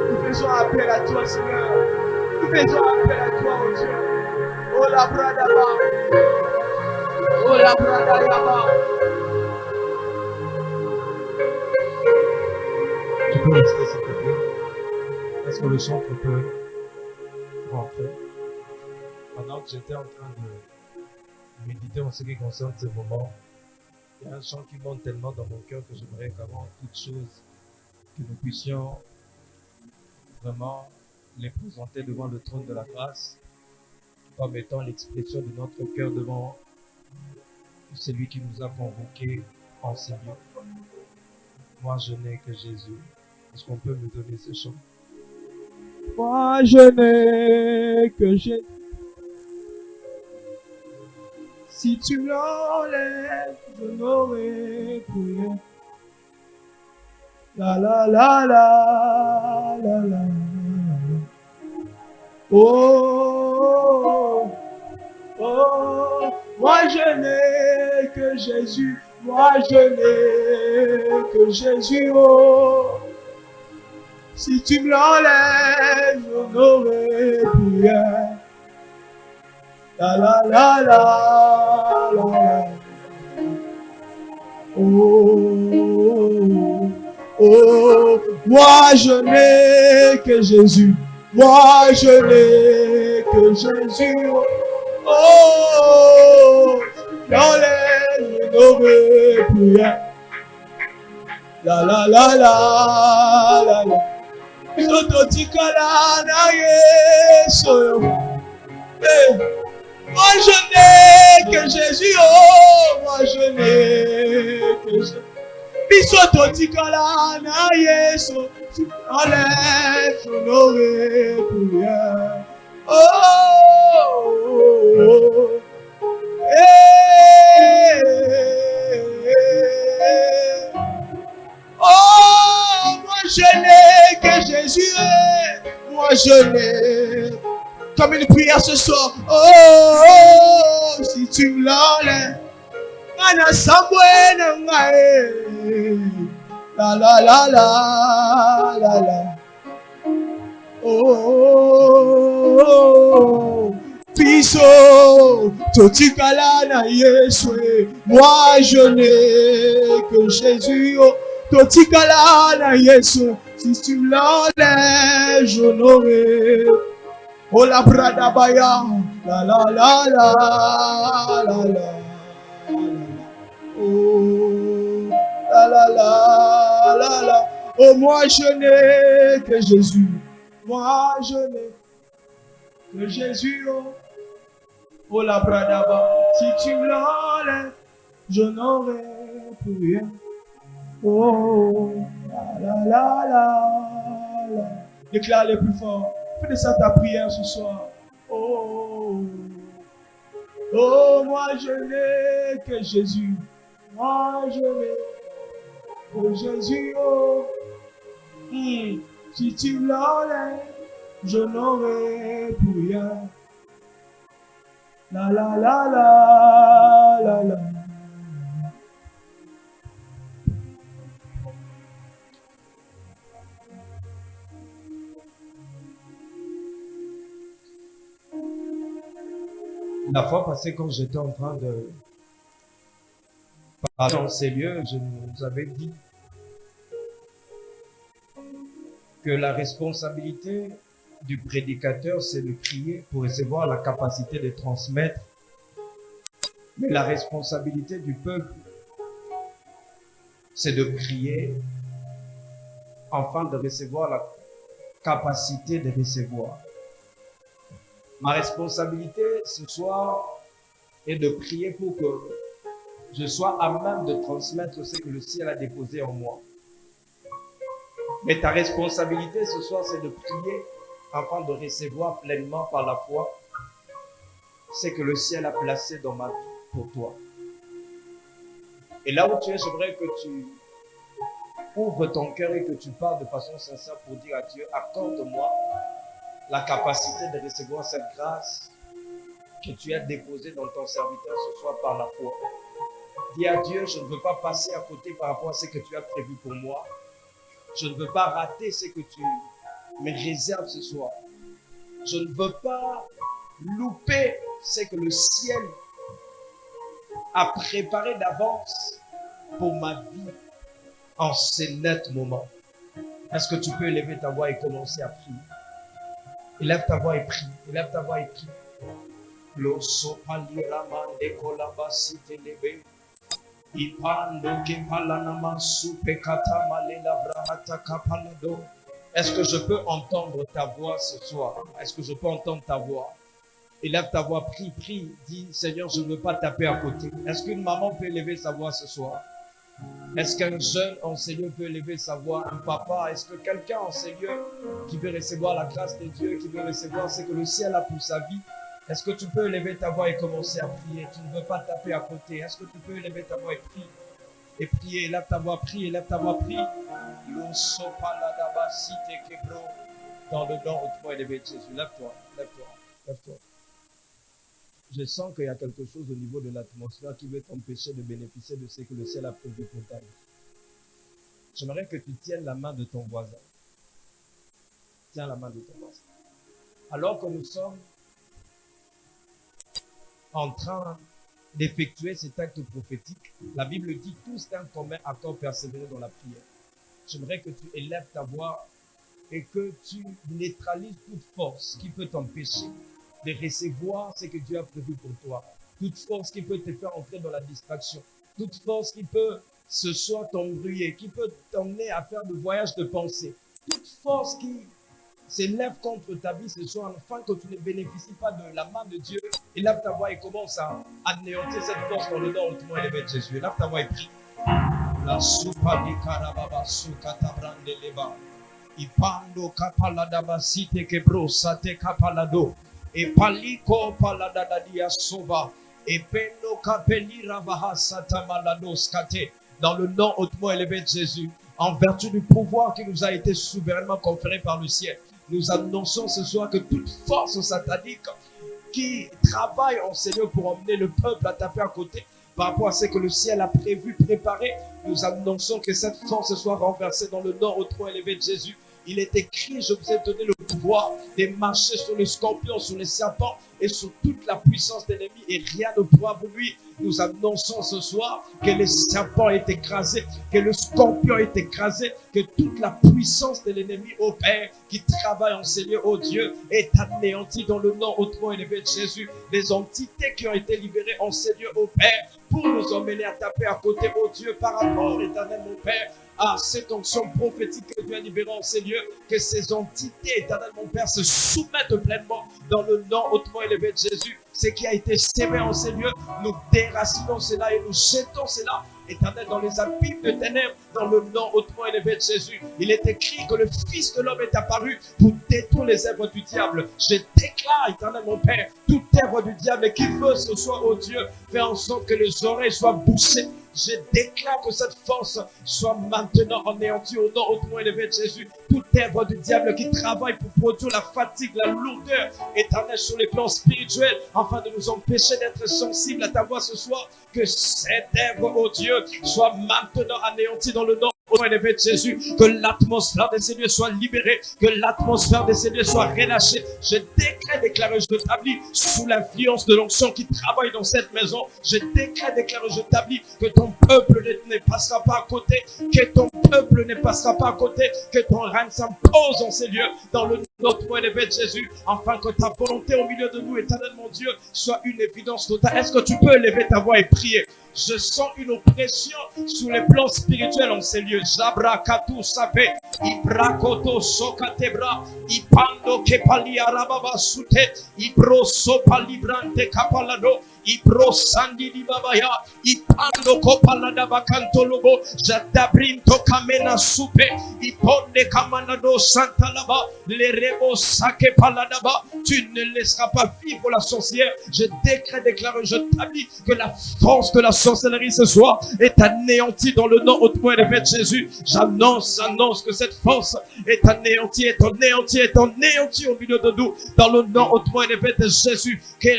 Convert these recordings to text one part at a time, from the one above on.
Nous faisons appel à toi, Seigneur. Nous faisons appel à toi, oh Dieu. Oh la bradaba. Oh la bradaba. Tu peux rester, s'il te plaît. Est-ce que le chantre peut rentrer? Pendant que j'étais en train de méditer en ce qui concerne ce moment, il y a un chant qui monte tellement dans mon cœur que j'aimerais qu'avant toute chose, que nous puissions vraiment les présenter devant le trône de la grâce, comme étant l'expression de notre cœur devant celui qui nous a convoqués en ces lieux. Moi, je n'ai que Jésus. Est-ce qu'on peut me donner ce chant? Moi, je n'ai que Jésus. Si tu me l'enlèves, je n'aurai plus rien. La la la la la la. Oh, oh, moi je n'ai que Jésus. Moi je n'ai que Jésus. Oh, si tu me l'enlèves, je n'aurai plus rien. La la la la la. Oh, oh, moi je n'ai que Jésus. Moi je n'ai que Jésus. Oh, dans les je n'aurai plus rien. La la la la la la. Sototikala na Yesu. Moi je n'ai que Jésus, oh, moi je n'ai que Jésus. Bisototikala na Yesu, tu m'enlèves, je n'aurai plus rien. Oh, oh, oh. Hey, oh, moi je n'ai que Jésus, moi je n'ai. Comme une prière ce soir. Oh, oh, si tu me l'enlèves, Ana Samuel, la la la la la la. Oh, oh, Piso, Totikala na Yesu. Moi je n'ai que Jésus. Totikala na Yesu. Si tu me l'enlèves, je n'aurai. Oh la brada baya, la la la la la la. Oh la la la la la. Oh moi je n'ai que Jésus. Moi je n'ai que Jésus. Oh, oh la brada baya. Si tu me l'enlèves, je n'aurai plus rien. Oh la la la la la. Déclare le plus fort. Fais de ça ta prière ce soir. Oh, oh, moi je n'ai que Jésus. Moi je n'ai que Jésus. Oh, si tu l'enlèves, je n'aurai plus rien. La la la la la la. La fois passée, quand j'étais en train de parler dans ces lieux, je nous avais dit que la responsabilité du prédicateur, c'est de prier pour recevoir la capacité de transmettre. Mais la responsabilité du peuple, c'est de prier afin de recevoir la capacité de recevoir. Ma responsabilité ce soir est de prier pour que je sois à même de transmettre ce que le ciel a déposé en moi. Mais ta responsabilité ce soir, c'est de prier afin de recevoir pleinement par la foi ce que le ciel a placé dans ma vie pour toi. Et là où tu es, j'aimerais que tu ouvres ton cœur et que tu parles de façon sincère pour dire à Dieu, accorde-moi la capacité de recevoir cette grâce que tu as déposée dans ton serviteur ce soir par la foi. Dis à Dieu, je ne veux pas passer à côté par rapport à ce que tu as prévu pour moi. Je ne veux pas rater ce que tu me réserves ce soir. Je ne veux pas louper ce que le ciel a préparé d'avance pour ma vie en ce net moment. Est-ce que tu peux élever ta voix et commencer à prier? Élève ta voix et prie. Élève ta voix et prie. Lo sopaliraman de kolabasi telebe. Est-ce que je peux entendre ta voix ce soir? Est-ce que je peux entendre ta voix? Élève ta voix, prie, prie. Dis, Seigneur, je ne veux pas taper à côté. Est-ce qu'une maman peut élever sa voix ce soir? Est-ce qu'un jeune enseignant peut élever sa voix? Un papa? Est-ce que quelqu'un enseignant qui veut recevoir la grâce de Dieu, qui veut recevoir ce que le ciel a pour sa vie? Est-ce que tu peux élever ta voix et commencer à prier? Tu ne veux pas taper à côté. Est-ce que tu peux élever ta voix et prier? Et prier, élève ta voix, prie, élève ta voix, prie. Dans le nom hautement élevé de Jésus. Lève-toi, lève-toi, lève-toi. Je sens qu'il y a quelque chose au niveau de l'atmosphère qui veut t'empêcher de bénéficier de ce que le ciel a prévu pour ta vie. J'aimerais que tu tiennes la main de ton voisin. Tiens la main de ton voisin. Alors que nous sommes en train d'effectuer cet acte prophétique, la Bible dit tous d'un commun accord persévérer dans la prière. J'aimerais que tu élèves ta voix et que tu neutralises toute force qui peut t'empêcher de recevoir ce que Dieu a prévu pour toi. Toute force qui peut te faire entrer dans la distraction. Toute force qui peut ce soir t'embrouiller, qui peut t'emmener à faire des voyages de pensée. Toute force qui s'élève contre ta vie ce soir, afin que tu ne bénéficies pas de la main de Dieu. Élève ta voix et commence à anéantir cette force dans le nom hautement élevé de Jésus. Élève ta voix et prie. La soupa di karababa sukatabrande leba. Ipando kapaladaba site kebro sate kapalado. Et paliko paladadadia sova. Et peno kapeli ravaha satamalado skate. Dans le nom hautement élevé de Jésus, en vertu du pouvoir qui nous a été souverainement conféré par le ciel, nous annonçons ce soir que toute force satanique qui travaille en Seigneur pour emmener le peuple à taper à côté par rapport à ce que le ciel a prévu, préparé, nous annonçons que cette force soit renversée dans le nom hautement élevé de Jésus. Il est écrit, je vous ai donné le pouvoir de marcher sur les scorpions, sur les serpents et sur toute la puissance de l'ennemi et rien ne pourra vous nuire. Nous annonçons ce soir que le serpent est écrasé, que le scorpion est écrasé, que toute la puissance de l'ennemi, ô Père, qui travaille en Seigneur, ô Dieu, est anéantie dans le nom hautement élevé de Jésus. Les entités qui ont été libérées en Seigneur, ô Père, pour nous emmener à taper à côté, ô Dieu, par rapport, éternel, mon Père, à cette onction prophétique que Dieu a libérée en Seigneur, que ces entités, éternel, mon Père, se soumettent pleinement dans le nom hautement élevé de Jésus. Ce qui a été sémé en Seigneur, nous déracinons cela et nous jetons cela, éternel, dans les abîmes de ténèbres, dans le nom hautement élevé de Jésus. Il est écrit que le Fils de l'homme est apparu pour détruire les œuvres du diable. Je déclare, éternel, mon Père, toute œuvre du diable qui veut ce soir, ô Dieu, faire en sorte que les oreilles soient bouchées. Je déclare que cette force soit maintenant anéantie au nom hautement élevé de Jésus. Toute œuvre du diable qui travaille pour produire la fatigue, la lourdeur, éternel, sur les plans spirituels, afin de nous empêcher d'être sensibles à ta voix ce soir, que cette œuvre, ô Dieu, soit maintenant anéantie dans le nom hautement élevé de Jésus. Que l'atmosphère des Seigneurs soit libérée, que l'atmosphère des Seigneurs soit relâchée. Je déclare, je t'établis sous l'influence de l'onction qui travaille dans cette maison. Je déclare, je t'établis que ton peuple ne passera pas à côté, que ton peuple ne passera pas à côté, que ton règne s'impose en ces lieux, dans le nom élevé de Jésus, afin que ta volonté au milieu de nous, éternel mon Dieu, soit une évidence totale. Est-ce que tu peux élever ta voix et prier? Je sens une oppression sur les plans spirituels en ces lieux. Jabra katu sape, ibrakoto sokatebra, ipando kepali arababa sute, ibro sopali brante kapalado, ibro sandi di babaya, ipando kopalada bakanto lobo, jadabrinto kamena supe, Tu ne laisseras pas vivre la sorcière. Je décrète, déclare, je t'habille que la force de la sorcellerie ce soir est anéantie dans le nom hautement élevé de Jésus. J'annonce que cette force est anéantie, au milieu de nous, dans le nom hautement élevé de Jésus. Que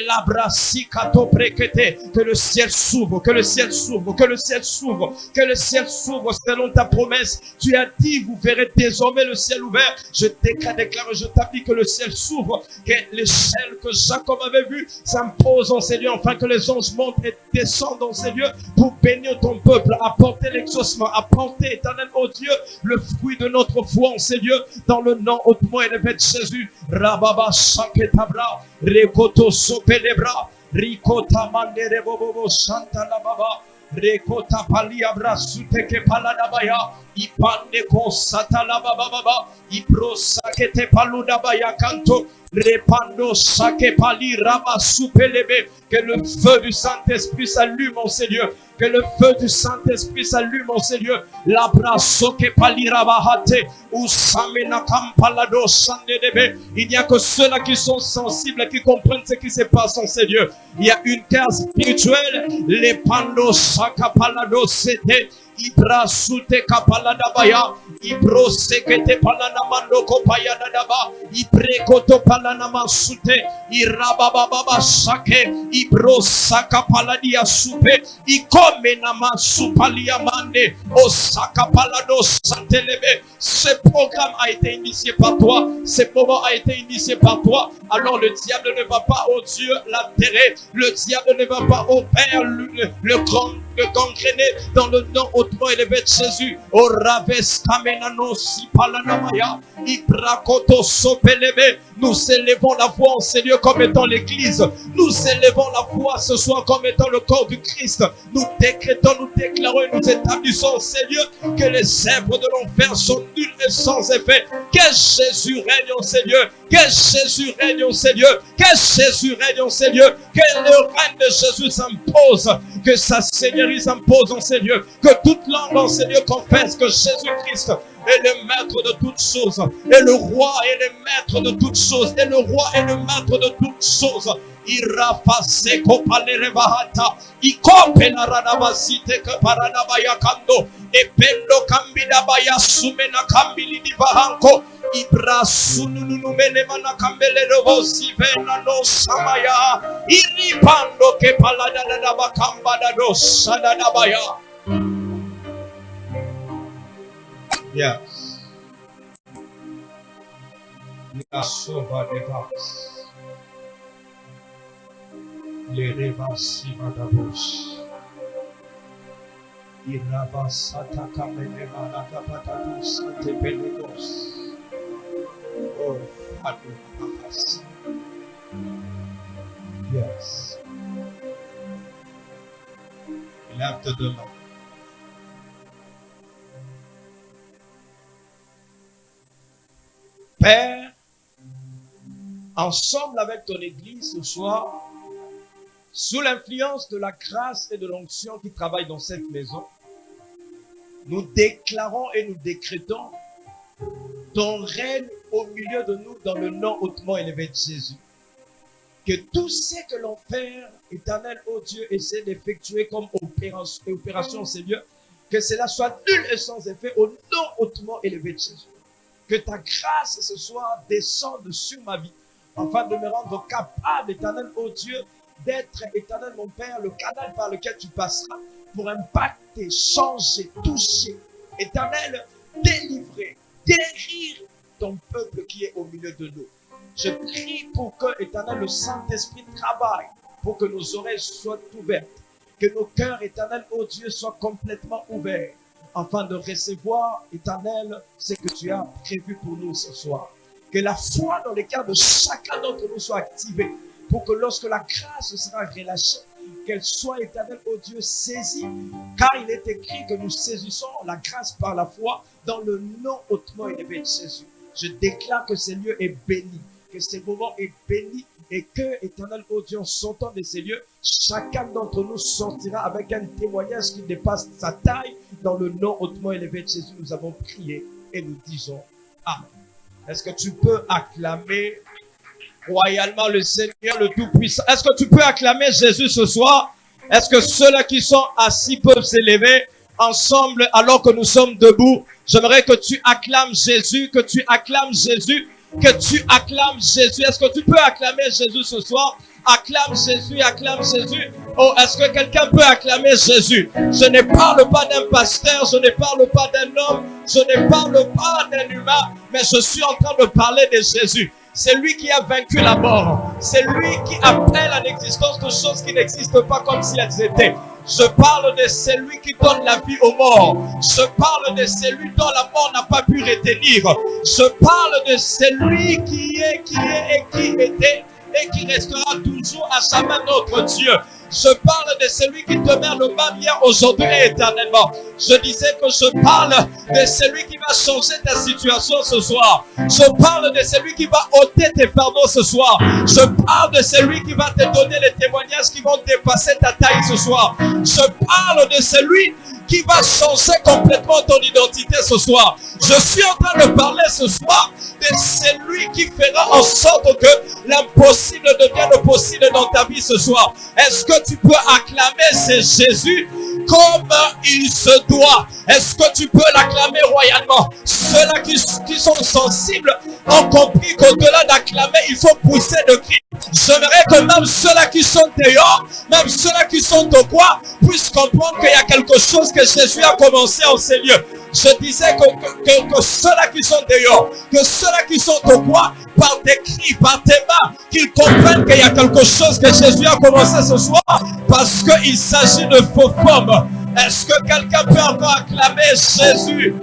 le ciel s'ouvre, que le ciel s'ouvre, que le ciel s'ouvre, que le ciel s'ouvre selon ta promesse. Tu as dit, vous verrez désormais le ciel ouvert. Je déclare, je t'applique que le ciel s'ouvre, que l'échelle que Jacob avait vue s'impose en ces lieux, afin que les anges montent et descendent dans ces lieux pour bénir ton peuple, apporter l'exaucement, apporter, éternel, oh Dieu, le fruit de notre foi en ces lieux, dans le nom hautement élevé de Jésus. Rababa Saketabra, Rekoto Sopelebra, Rikota Mandere Bobo Santa Lababa, Rekota Paliabra Suteke Paladabaya, Ipande Kosata Lababa, Ibro Sakete Paludabaya Kanto, Repando Sake Pali Raba Supelebe. Que le feu du Saint-Esprit s'allume en ces lieux. Que le feu du Saint-Esprit s'allume en ces lieux. Labra Soke Pali Rabahate, Usamena Kampalado Sandebe. Il n'y a que ceux-là qui sont sensibles, qui comprennent ce qui se passe en ces lieux. Il y a une guerre spirituelle. Les Pando Saka Palado Sete. Ibra sute kapalada baya, ibro sekete palana mando kopaya dadaba, ibre koto palana masute, irababa baba sake, ibro saka paladia supe, ikome nama supalia mande, osaka palado santelebe. Ce programme a été initié par toi, ce moment a été initié par toi. Alors le diable ne va pas, oh Dieu, l'altérer, le diable ne va pas, oh Père, le gangréner dans le nom hautement élevé de Jésus. Oh Raves Kamenano Sipalanamaya, Ibrakoto Sopelebe. Nous élevons la voix en ces lieux comme étant l'église. Nous élevons la voix ce soir comme étant le corps du Christ. Nous décrétons, nous déclarons et nous établissons en ces lieux que les œuvres de l'enfer sont nulles et sans effet. Que Jésus règne en ces lieux. Que Jésus règne en ces lieux. Que Jésus règne en ces lieux. Que le règne de Jésus s'impose. Que sa seigneurie s'impose en ces lieux. Que toute langue en ces lieux confesse que Jésus-Christ est le maître de toutes choses. Et le roi est le maître de toutes choses. Et le roi est le maître de toutes choses. Irafase kopalerevahata. Ikopena radabasite kaparadabaya kando. Ependo kambidabaya sumena kambili divahanko. Ibra sununumene mana kambele robosi vena no samaya. Iripando ke paladadaba kambada do sadadabaya. Yes. La sova de vas. Les revasi madabos. Irabasata kamene malaka patatus ante pelegos. Oh, Father, us. Yes. Lève tes deux mains. Père, ensemble avec ton Église ce soir, sous l'influence de la grâce et de l'onction qui travaillent dans cette maison, nous déclarons et nous décrétons ton règne au milieu de nous dans le nom hautement élevé de Jésus. Que tout ce que l'enfer éternel, ô Dieu, essaie d'effectuer comme opération en ces lieux, que cela soit nul et sans effet au nom hautement élevé de Jésus. Que ta grâce ce soir descende sur ma vie, afin de me rendre capable, éternel, ô Dieu, d'être, éternel, mon Père, le canal par lequel tu passeras pour impacter, changer, toucher, éternel, délivrer, guérir ton peuple qui est au milieu de nous. Je prie pour que, éternel, le Saint-Esprit travaille, pour que nos oreilles soient ouvertes, que nos cœurs, éternel, ô Dieu, soient complètement ouverts, afin de recevoir, éternel, ce que tu as prévu pour nous ce soir. Que la foi dans les cœurs de chacun d'entre nous soit activée, pour que lorsque la grâce sera relâchée, qu'elle soit, éternelle, ô Dieu, saisie, car il est écrit que nous saisissons la grâce par la foi dans le nom hautement élevé de Jésus. Je déclare que ce lieu est béni, que ce moment est béni, et que, éternel, ô Dieu, en sortant de ces lieux, chacun d'entre nous sortira avec un témoignage qui dépasse sa taille. Dans le nom hautement élevé de Jésus, nous avons prié et nous disons Amen. Est-ce que tu peux acclamer royalement le Seigneur, le Tout-Puissant? Est-ce que tu peux acclamer Jésus ce soir? Est-ce que ceux-là qui sont assis peuvent s'élever ensemble alors que nous sommes debout? J'aimerais que tu acclames Jésus, que tu acclames Jésus, que tu acclames Jésus. Est-ce que tu peux acclamer Jésus ce soir? Acclame Jésus, acclame Jésus. Oh, est-ce que quelqu'un peut acclamer Jésus? Je ne parle pas d'un pasteur, je ne parle pas d'un homme, je ne parle pas d'un humain, mais je suis en train de parler de Jésus. C'est lui qui a vaincu la mort. C'est lui qui appelle à l'existence de choses qui n'existent pas comme si elles étaient. Je parle de celui qui donne la vie aux morts. Je parle de celui dont la mort n'a pas pu retenir. Je parle de celui qui est et qui était et qui restera toujours à jamais notre Dieu. Je parle de celui qui demeure le même hier, aujourd'hui et éternellement. Je disais que je parle de celui qui va changer ta situation ce soir. Je parle de celui qui va ôter tes fardeaux ce soir. Je parle de celui qui va te donner les témoignages qui vont dépasser ta taille ce soir. Je parle de celui qui va changer complètement ton identité ce soir. Je suis en train de parler ce soir de celui qui fera en sorte que l'impossible devienne possible dans ta vie ce soir. Est-ce que tu peux acclamer ce Jésus comme il se doit? Est-ce que tu peux l'acclamer royalement? Ceux-là qui sont sensibles ont compris qu'au-delà d'acclamer, il faut pousser de cris. J'aimerais que même ceux-là qui sont dehors, même ceux-là qui sont au coin, puissent comprendre qu'il y a quelque chose que Jésus a commencé en ces lieux. Je disais que ceux-là qui sont dehors, que ceux-là qui sont au coin, par tes cris, par tes mains, qu'ils comprennent qu'il y a quelque chose que Jésus a commencé ce soir, parce qu'il s'agit de faux formes. Est-ce que quelqu'un peut encore acclamer Jésus?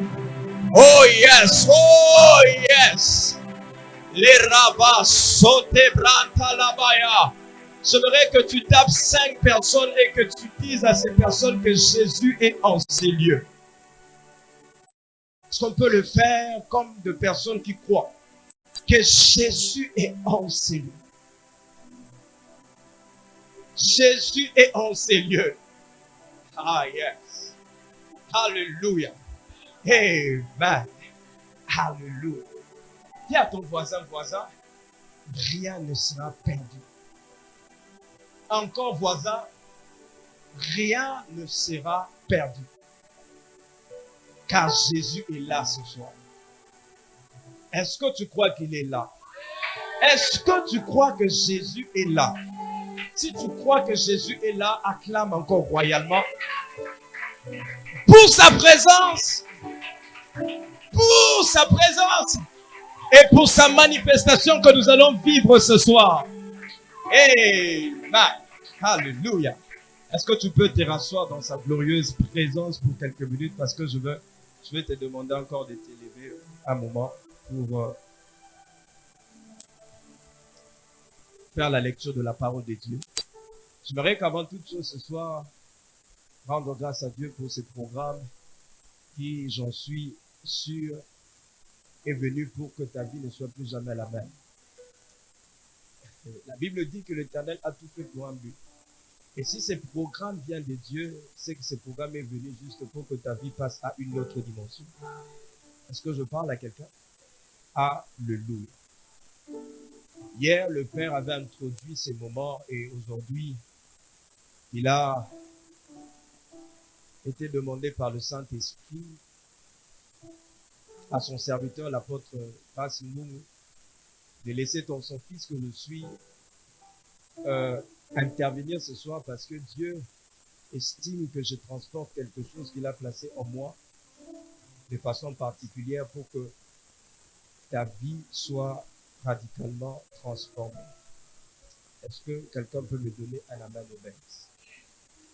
Oh yes, oh yes. Les rabats sautent branta labaya. J'aimerais que tu tapes 5 personnes et que tu dises à ces personnes que Jésus est en ces lieux. Est-ce qu'on peut le faire comme de personnes qui croient que Jésus est en ces lieux? Jésus est en ces lieux. Ah yes. Alléluia. Amen. Alléluia. Dis à ton voisin, rien ne sera perdu. Encore voisin, rien ne sera perdu. Car Jésus est là ce soir. Est-ce que tu crois qu'il est là? Est-ce que tu crois que Jésus est là? Si tu crois que Jésus est là, acclame encore royalement. Pour sa présence. Pour sa présence. Et pour sa manifestation que nous allons vivre ce soir. Amen. Alléluia. Est-ce que tu peux te rasseoir dans sa glorieuse présence pour quelques minutes? Parce que je vais te demander encore de t'élever un moment pour faire la lecture de la parole de Dieu. J'aimerais qu'avant toute chose ce soir, rendre grâce à Dieu pour ce programme qui, j'en suis sûr, est venu pour que ta vie ne soit plus jamais la même. La Bible dit que l'Éternel a tout fait pour un but. Et si ce programme vient de Dieu, c'est que ce programme est venu juste pour que ta vie passe à une autre dimension. Est-ce que je parle à quelqu'un? Alléluia. Hier, le Père avait introduit ces moments et aujourd'hui, il a été demandé par le Saint-Esprit à son serviteur, l'apôtre Bassimou, de laisser son fils que je suis intervenir ce soir parce que Dieu estime que je transporte quelque chose qu'il a placé en moi de façon particulière pour que ta vie soit radicalement transformée. Est-ce que quelqu'un peut me donner un amen au Benz?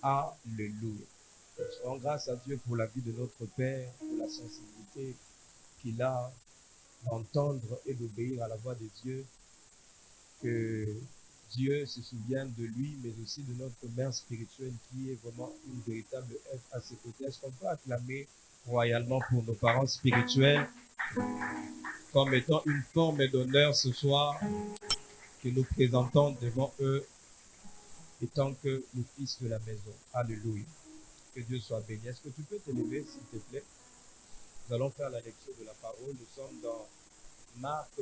Alléluia. Je rends grâce à Dieu pour la vie de notre Père, pour la sensibilité qu'il a d'entendre et d'obéir à la voix de Dieu, que Dieu se souvienne de lui, mais aussi de notre mère spirituelle qui est vraiment une véritable aide à ses côtés. Est-ce qu'on peut acclamer royalement pour nos parents spirituels comme étant une forme d'honneur ce soir que nous présentons devant eux étant que le fils de la maison. Alléluia. Que Dieu soit béni. Est-ce que tu peux te lever, s'il te plaît? Nous allons faire la lecture de la parole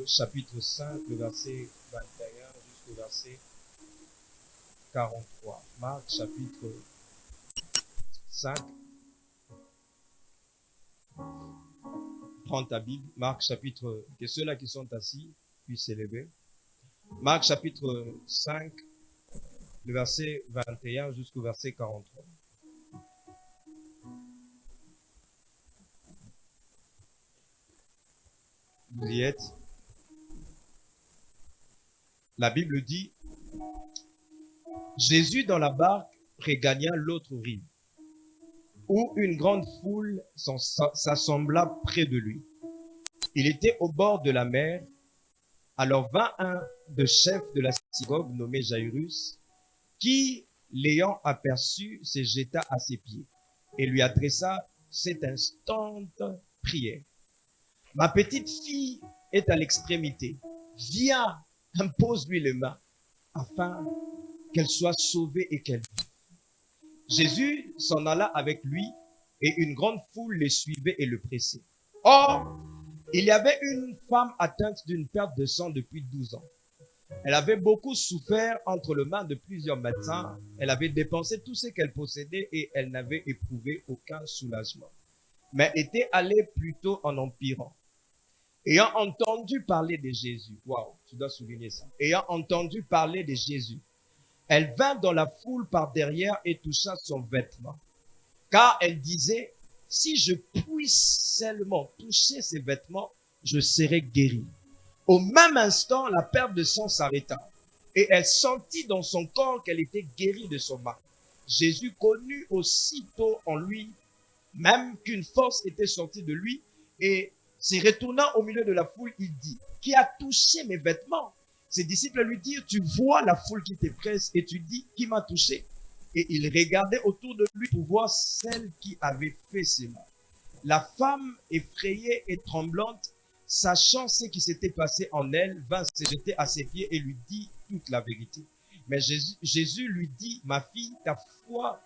chapitre 5, le verset 21 jusqu'au verset 43. Marc chapitre 5. Prends ta Bible. Marc chapitre, que ceux-là qui sont assis puissent s'élever. Marc chapitre 5, le verset 21 jusqu'au verset 43. Vous y êtes? La Bible dit, Jésus dans la barque regagna l'autre rive, où une grande foule s'assembla près de lui. Il était au bord de la mer. Alors vint un des chefs de la synagogue nommé Jairus, qui, l'ayant aperçu, se jeta à ses pieds et lui adressa cette instante prière. Ma petite fille est à l'extrémité. Viens, impose-lui les mains, afin qu'elle soit sauvée et qu'elle vive. Jésus s'en alla avec lui, et une grande foule le suivait et le pressait. Or, il y avait une femme atteinte d'une perte de sang depuis 12 ans. Elle avait beaucoup souffert entre les mains de plusieurs médecins. Elle avait dépensé tout ce qu'elle possédait et elle n'avait éprouvé aucun soulagement, mais était allée plutôt en empirant. Ayant entendu parler de Jésus, waouh, tu dois souligner ça. Ayant entendu parler de Jésus, elle vint dans la foule par derrière et toucha son vêtement. Car elle disait, si je puisse seulement toucher ses vêtements, je serai guérie. Au même instant, la perte de sang s'arrêta et elle sentit dans son corps qu'elle était guérie de son mal. Jésus connut aussitôt en lui même qu'une force était sortie de lui et se retournant au milieu de la foule, il dit, qui a touché mes vêtements? Ses disciples lui dirent, tu vois la foule qui te presse et tu dis, qui m'a touché? Et il regardait autour de lui pour voir celle qui avait fait cela. La femme, effrayée et tremblante, sachant ce qui s'était passé en elle, vint se jeter à ses pieds et lui dit toute la vérité. Mais Jésus lui dit, ma fille, ta foi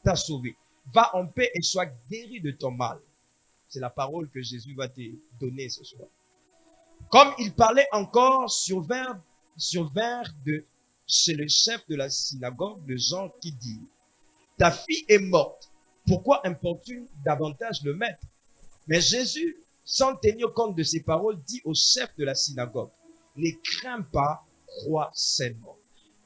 t'a sauvée. Va en paix et sois guérie de ton mal. C'est la parole que Jésus va te donner ce soir. Comme il parlait encore, survinrent chez le chef de la synagogue de gens qui disent, ta fille est morte, pourquoi importune davantage le maître? Mais Jésus, sans tenir compte de ces paroles, dit au chef de la synagogue, ne crains pas, crois seulement.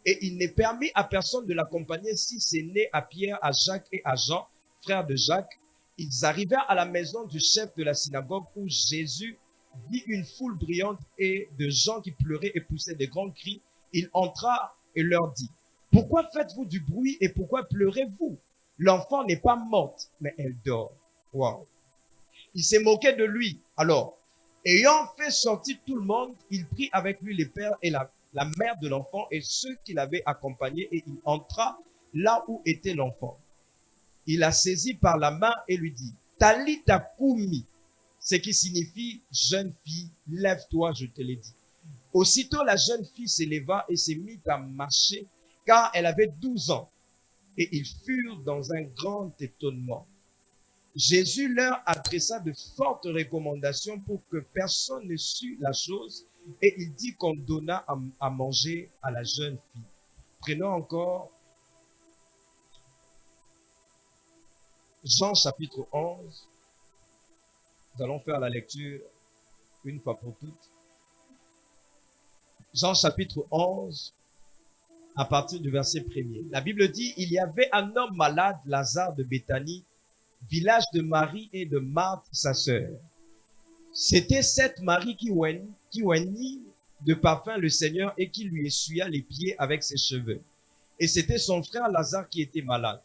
Et il n'est permis à personne de l'accompagner si c'est né à Pierre, à Jacques et à Jean, frères de Jacques. Ils arrivèrent à la maison du chef de la synagogue où Jésus vit une foule brillante et de gens qui pleuraient et poussaient de grands cris. Il entra et leur dit, pourquoi faites-vous du bruit et pourquoi pleurez-vous? L'enfant n'est pas morte, mais elle dort. Wow. Il s'est moqué de lui. Alors, ayant fait sortir tout le monde, il prit avec lui les pères et la mère de l'enfant et ceux qui l'avaient accompagné et il entra là où était l'enfant. Il la saisit par la main et lui dit, Talita Koumi, ce qui signifie jeune fille, lève-toi, je te l'ai dit. Aussitôt la jeune fille s'éleva et s'est mise à marcher car elle avait 12 ans et ils furent dans un grand étonnement. Jésus leur adressa de fortes recommandations pour que personne ne sût la chose et il dit qu'on donna à manger à la jeune fille. Prenons encore Jean chapitre 11. Nous allons faire la lecture une fois pour toutes. Jean chapitre 11, à partir du verset 1er. La Bible dit, il y avait un homme malade, Lazare de Béthanie, village de Marie et de Marthe, sa sœur. C'était cette Marie qui oignit de parfum le Seigneur et qui lui essuya les pieds avec ses cheveux. Et c'était son frère Lazare qui était malade.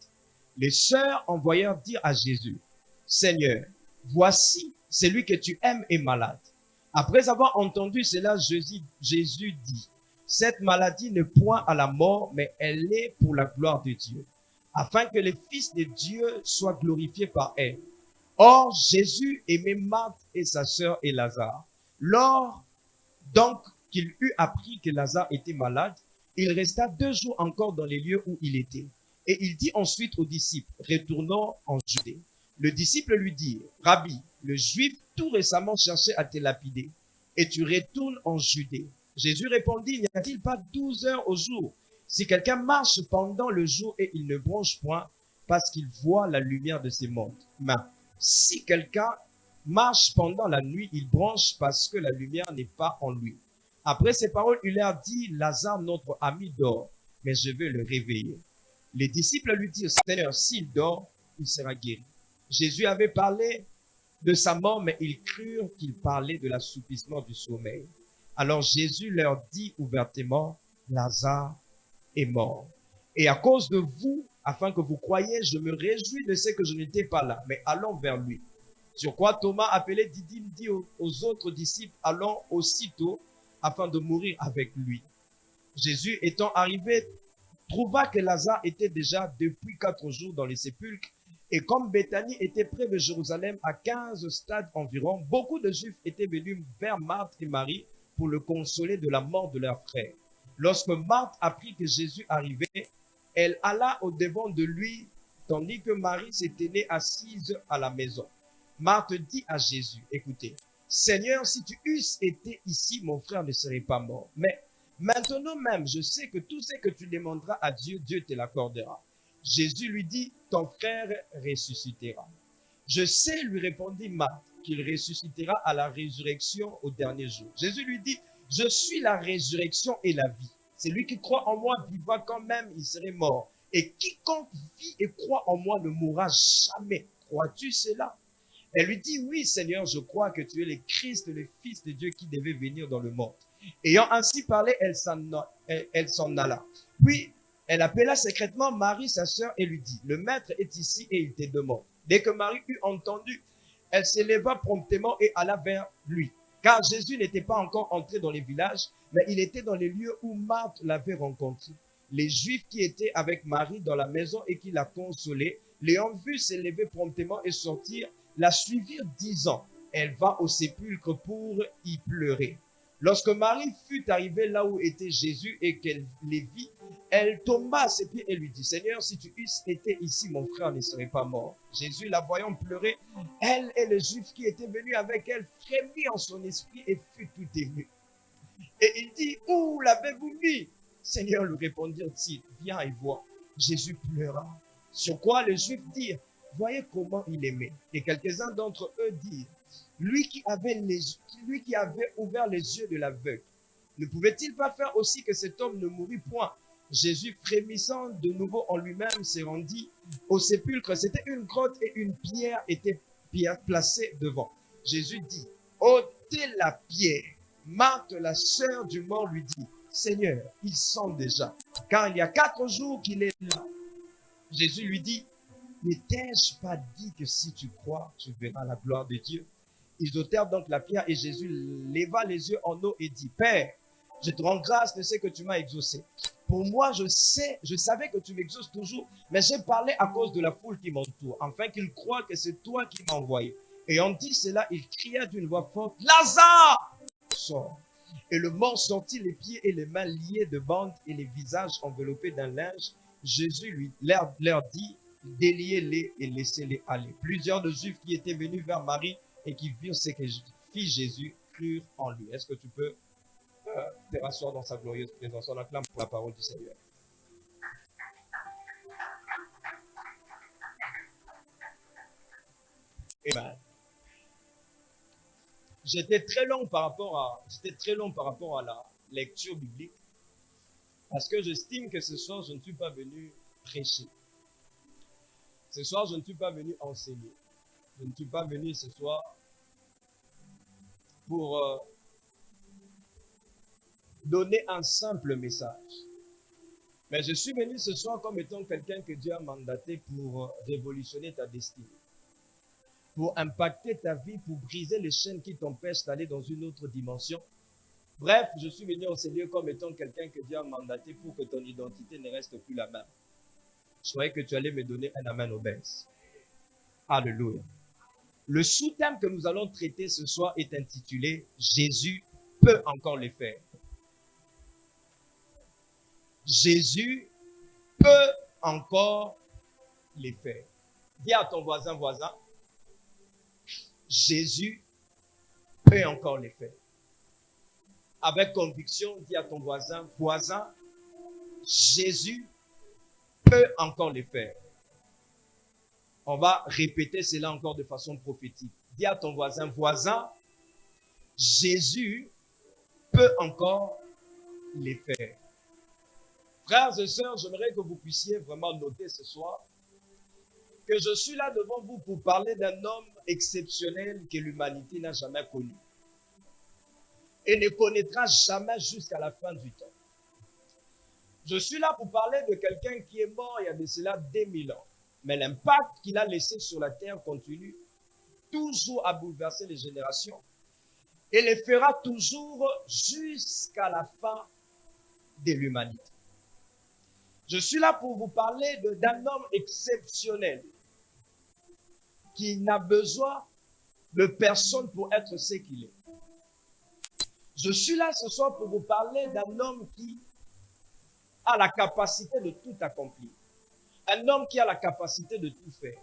Les sœurs envoyèrent dire à Jésus, Seigneur, voici celui que tu aimes est malade. Après avoir entendu cela, Jésus dit, cette maladie n'est point à la mort, mais elle est pour la gloire de Dieu, afin que le Fils de Dieu soit glorifié par elle. Or, Jésus aimait Marthe et sa sœur et Lazare. Lors donc qu'il eut appris que Lazare était malade, il resta 2 jours encore dans les lieux où il était. Et il dit ensuite aux disciples, retournons en Judée. Le disciple lui dit, Rabbi, le Juif tout récemment cherchait à te lapider. et tu retournes en Judée. Jésus répondit, n'y a-t-il pas 12 heures au jour? Si quelqu'un marche pendant le jour et il ne bronche point, parce qu'il voit la lumière de ces mondes. Mais si quelqu'un marche pendant la nuit, il bronche parce que la lumière n'est pas en lui. Après ces paroles, il leur dit, Lazare, notre ami, dort, mais je vais le réveiller. Les disciples lui dirent, Seigneur, s'il dort, il sera guéri. Jésus avait parlé de sa mort, mais ils crurent qu'il parlait de l'assoupissement du sommeil. Alors Jésus leur dit ouvertement, Lazare est mort. Et à cause de vous, afin que vous croyiez, je me réjouis de ce que je n'étais pas là, mais allons vers lui. Sur quoi Thomas, appelé Didyme, dit aux autres disciples, allons aussitôt afin de mourir avec lui. Jésus étant arrivé, trouva que Lazare était déjà depuis 4 jours dans les sépulcres, et comme Béthanie était près de Jérusalem, à 15 stades environ, beaucoup de Juifs étaient venus vers Marthe et Marie pour le consoler de la mort de leur frère. Lorsque Marthe apprit que Jésus arrivait, elle alla au-devant de lui, tandis que Marie se tenait assise à la maison. Marthe dit à Jésus, écoutez, Seigneur, si tu eusses été ici, mon frère ne serait pas mort. Mais maintenant même, je sais que tout ce que tu demanderas à Dieu, Dieu te l'accordera. Jésus lui dit, ton frère ressuscitera. Je sais, lui répondit Marthe, qu'il ressuscitera à la résurrection au dernier jour. Jésus lui dit, je suis la résurrection et la vie. Celui qui croit en moi vivra quand même, il serait mort. Et quiconque vit et croit en moi ne mourra jamais. Crois-tu cela? Elle lui dit, oui Seigneur, je crois que tu es le Christ, le Fils de Dieu qui devait venir dans le monde. Ayant ainsi parlé, elle s'en alla. Puis, elle appela secrètement Marie, sa sœur, et lui dit, le maître est ici et il te demande. Dès que Marie eut entendu, elle s'éleva promptement et alla vers lui. Car Jésus n'était pas encore entré dans les villages, mais il était dans les lieux où Marthe l'avait rencontré. Les Juifs qui étaient avec Marie dans la maison et qui la consolaient, l'ayant vue s'élever promptement et sortir, la suivirent disant, elle va au sépulcre pour y pleurer. Lorsque Marie fut arrivée là où était Jésus et qu'elle les vit, elle tomba à ses pieds et lui dit, Seigneur, si tu eusses été ici, mon frère ne serait pas mort. Jésus, la voyant pleurer, elle et les Juifs qui étaient venus avec elle, frémit en son esprit et fut tout ému. Et il dit, où l'avez-vous mis? Seigneur, lui répondirent-ils, viens et vois. Jésus pleura. Sur quoi les Juifs dirent, voyez comment il aimait. Et quelques-uns d'entre eux dirent, lui qui avait ouvert les yeux de l'aveugle, ne pouvait-il pas faire aussi que cet homme ne mourût point? Jésus, frémissant de nouveau en lui-même, se rendit au sépulcre. C'était une grotte et une pierre était placée devant. Jésus dit, ôtez la pierre. Marthe, la sœur du mort, lui dit, Seigneur, il sent déjà, car il y a 4 jours qu'il est là. Jésus lui dit, ne t'ai-je pas dit que si tu crois, tu verras la gloire de Dieu? Ils ôtèrent donc la pierre et Jésus leva les yeux en haut et dit, Père, je te rends grâce de ce que tu m'as exaucé. Pour moi, je savais que tu m'exauces toujours, mais j'ai parlé à cause de la foule qui m'entoure, afin qu'ils croient que c'est toi qui m'as envoyé. Et en dit cela, il cria d'une voix forte, Lazare, sort. Et le mort sortit, les pieds et les mains liés de bandes et les visages enveloppés d'un linge. Jésus leur dit, déliez-les et laissez-les aller. Plusieurs de Juifs qui étaient venus vers Marie et qui virent ce que fit Jésus crurent en lui. Est-ce que tu peux te rasseoir dans sa glorieuse présence? On acclame pour la parole du Seigneur. Amen. J'étais très long par rapport à la lecture biblique parce que j'estime que ce soir, je ne suis pas venu prêcher. Ce soir, je ne suis pas venu enseigner. Je ne suis pas venu ce soir pour donner un simple message. Mais je suis venu ce soir comme étant quelqu'un que Dieu a mandaté pour révolutionner ta destinée, pour impacter ta vie, pour briser les chaînes qui t'empêchent d'aller dans une autre dimension. Bref, je suis venu au Seigneur comme étant quelqu'un que Dieu a mandaté pour que ton identité ne reste plus la même. Je croyais que tu allais me donner un amen obèse. Alléluia. Le sous-thème que nous allons traiter ce soir est intitulé « Jésus peut encore le faire ». Jésus peut encore le faire. Dis à ton voisin, Jésus peut encore le faire. avec conviction, dis à ton voisin, voisin, Jésus peut encore le faire. On va répéter cela encore de façon prophétique. Dis à ton voisin, voisin, Jésus peut encore les faire. Frères et sœurs, j'aimerais que vous puissiez vraiment noter ce soir que je suis là devant vous pour parler d'un homme exceptionnel que l'humanité n'a jamais connu et ne connaîtra jamais jusqu'à la fin du temps. Je suis là pour parler de quelqu'un qui est mort il y a de cela 2000 ans, mais l'impact qu'il a laissé sur la terre continue toujours à bouleverser les générations et les fera toujours jusqu'à la fin de l'humanité. Je suis là pour vous parler d'un homme exceptionnel qui n'a besoin de personne pour être ce qu'il est. Je suis là ce soir pour vous parler d'un homme qui a la capacité de tout accomplir. Un homme qui a la capacité de tout faire.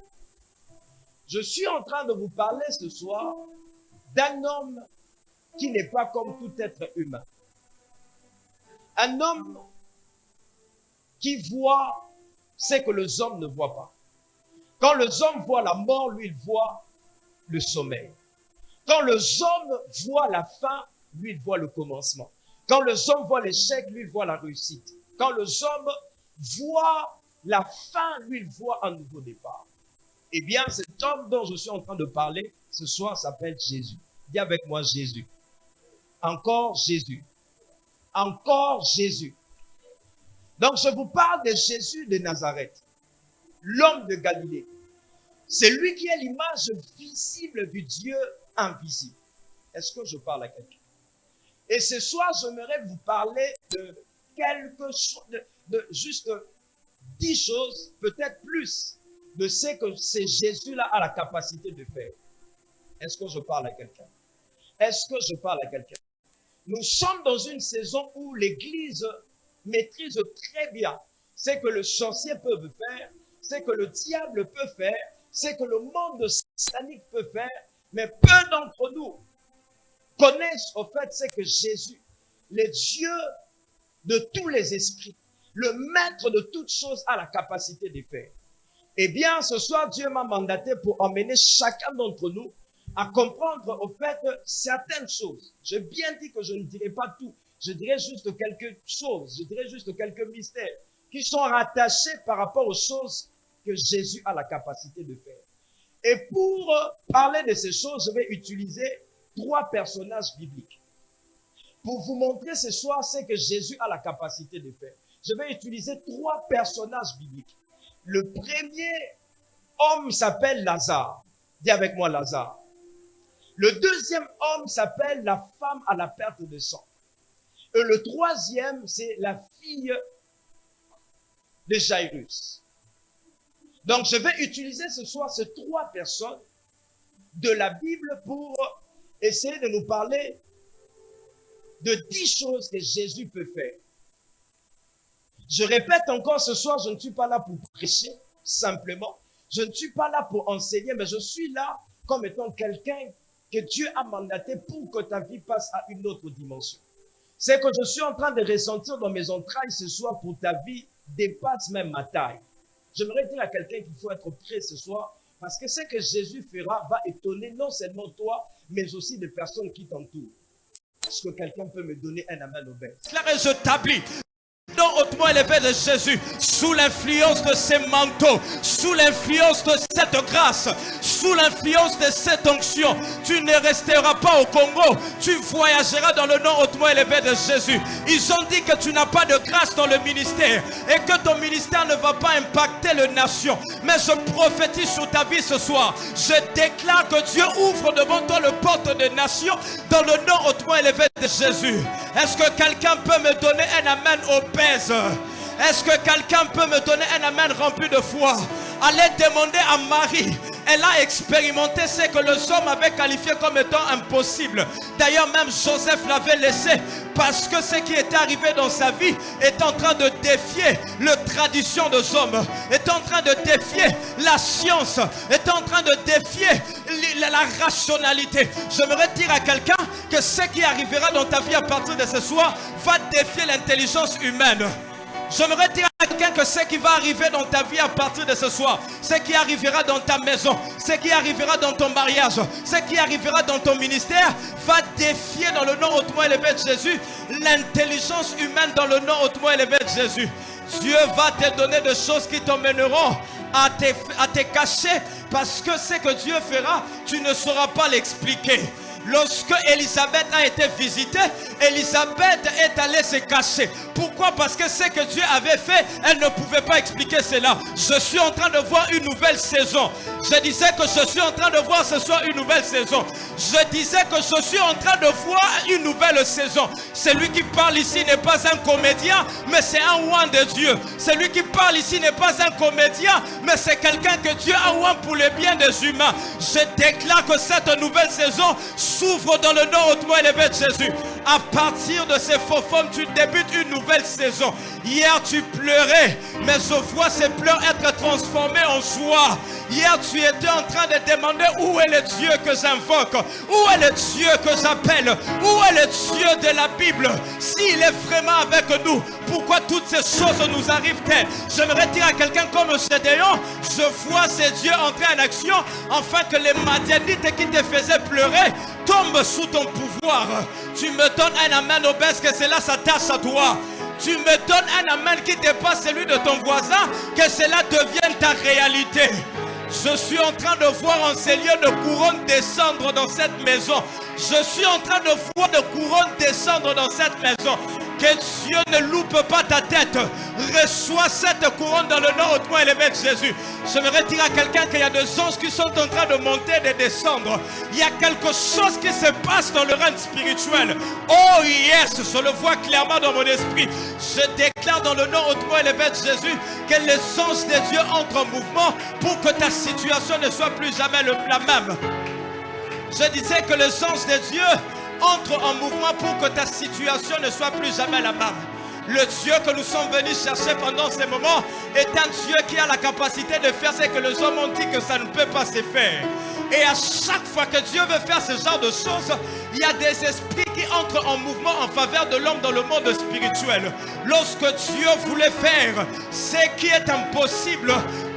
Je suis en train de vous parler ce soir d'un homme qui n'est pas comme tout être humain. Un homme qui voit ce que les hommes ne voient pas. Quand les hommes voient la mort, lui, il voit le sommeil. Quand les hommes voient la fin, lui, il voit le commencement. Quand les hommes voient l'échec, lui, il voit la réussite. Quand les hommes voient la fin, lui, il voit un nouveau départ. Eh bien, cet homme dont je suis en train de parler ce soir s'appelle Jésus. Dis avec moi Jésus. Encore Jésus. Encore Jésus. Donc, je vous parle de Jésus de Nazareth, l'homme de Galilée. C'est lui qui est l'image visible du Dieu invisible. Est-ce que je parle à quelqu'un? Et ce soir, j'aimerais vous parler de quelque chose, de juste 10 choses, peut-être plus, de ce que ce Jésus-là a la capacité de faire. Est-ce que je parle à quelqu'un? Est-ce que je parle à quelqu'un? Nous sommes dans une saison où l'Église maîtrise très bien ce que le sorcier peut faire, ce que le diable peut faire, ce que le monde satanique peut faire, mais peu d'entre nous connaissent au fait ce que Jésus, le Dieu de tous les esprits, le maître de toutes choses, a la capacité de faire. Eh bien, ce soir, Dieu m'a mandaté pour emmener chacun d'entre nous à comprendre au fait certaines choses. J'ai bien dit que je ne dirai pas tout. Je dirais juste quelque chose, je dirais juste quelques mystères qui sont rattachés par rapport aux choses que Jésus a la capacité de faire. Et pour parler de ces choses, je vais utiliser 3 personnages bibliques. Pour vous montrer ce soir ce que Jésus a la capacité de faire. Je vais utiliser 3 personnages bibliques. Le premier homme s'appelle Lazare. Dis avec moi Lazare. Le deuxième homme s'appelle la femme à la perte de sang. Et le troisième, c'est la fille de Jairus. Donc, je vais utiliser ce soir ces 3 personnes de la Bible pour essayer de nous parler de 10 choses que Jésus peut faire. Je répète encore ce soir, je ne suis pas là pour prêcher, simplement. Je ne suis pas là pour enseigner, mais je suis là comme étant quelqu'un que Dieu a mandaté pour que ta vie passe à une autre dimension. C'est que je suis en train de ressentir dans mes entrailles ce soir pour ta vie dépasse même ma taille. J'aimerais dire à quelqu'un qu'il faut être prêt ce soir parce que ce que Jésus fera va étonner non seulement toi, mais aussi les personnes qui t'entourent. Est-ce que quelqu'un peut me donner un amen au bec? Claire et je t'habille. Non hautement élevé de Jésus, sous l'influence de ces manteaux, sous l'influence de cette grâce, sous l'influence de cette onction, tu ne resteras pas au Congo, tu voyageras dans le nom hautement élevé de Jésus. Ils ont dit que tu n'as pas de grâce dans le ministère et que ton ministère ne va pas impacter les nations. Mais je prophétise sur ta vie ce soir. Je déclare que Dieu ouvre devant toi le porte des nations dans le nom hautement élevé de Jésus. Est-ce que quelqu'un peut me donner un amen obèse? Est-ce que quelqu'un peut me donner un amen rempli de foi? Allez demander à Marie Elle a expérimenté ce que les hommes avaient qualifié comme étant impossible. D'ailleurs, même Joseph l'avait laissé parce que ce qui était arrivé dans sa vie est en train de défier la tradition des hommes, est en train de défier la science, est en train de défier la rationalité. J'aimerais dire à quelqu'un que ce qui arrivera dans ta vie à partir de ce soir va défier l'intelligence humaine. J'aimerais dire à quelqu'un que ce qui va arriver dans ta vie à partir de ce soir, ce qui arrivera dans ta maison, ce qui arrivera dans ton mariage, ce qui arrivera dans ton ministère, va défier dans le nom hautement élevé de Jésus l'intelligence humaine dans le nom hautement élevé de Jésus. Dieu va te donner des choses qui t'emmèneront à te cacher, parce que ce que Dieu fera, tu ne sauras pas l'expliquer. Lorsque Élisabeth a été visitée, Élisabeth est allée se cacher. Pourquoi? Parce que ce que Dieu avait fait, elle ne pouvait pas expliquer cela. Je suis en train de voir une nouvelle saison. Je disais que je suis en train de voir ce soir une nouvelle saison. Je disais que je suis en train de voir une nouvelle saison. Celui qui parle ici n'est pas un comédien, mais c'est un oint de Dieu. Celui qui parle ici n'est pas un comédien, mais c'est quelqu'un que Dieu a oint pour le bien des humains. Je déclare que cette nouvelle saison s'ouvre dans le nom hautement élevé de Jésus. À partir de ces faux formes, tu débutes une nouvelle saison. Hier, tu pleurais, mais je vois ces pleurs être transformés en joie. Hier, tu étais en train de demander où est le Dieu que j'invoque, où est le Dieu que j'appelle, où est le Dieu de la Bible. S'il est vraiment avec nous, pourquoi toutes ces choses nous arrivent-elles? J'aimerais dire à quelqu'un comme Gédéon, je vois ces dieux entrer en action, afin que les Madianites qui te faisaient pleurer tombent sous ton pouvoir. Tu me donnes un amen obèse, que cela s'attache à toi. Tu me donnes un amen qui dépasse celui de ton voisin, que cela devienne ta réalité. Je suis en train de voir en ces lieux de couronnes descendre dans cette maison. Je suis en train de voir de couronnes descendre dans cette maison. Que Dieu ne loupe pas ta tête. Reçois cette couronne dans le nom hautement élevé de Jésus. J'aimerais dire à quelqu'un qu'il y a des anges qui sont en train de monter et de descendre. Il y a quelque chose qui se passe dans le règne spirituel. Oh yes, je le vois clairement dans mon esprit. Je déclare dans le nom hautement élevé de Jésus que les anges de Dieu entrent en mouvement pour que ta situation ne soit plus jamais la même. Je disais que les anges de Dieu entrent en mouvement pour que ta situation ne soit plus jamais la même. Le Dieu que nous sommes venus chercher pendant ces moments est un Dieu qui a la capacité de faire ce que les hommes ont dit que ça ne peut pas se faire. Et à chaque fois que Dieu veut faire ce genre de choses, il y a des esprits qui entrent en mouvement en faveur de l'homme dans le monde spirituel. Lorsque Dieu voulait faire ce qui est impossible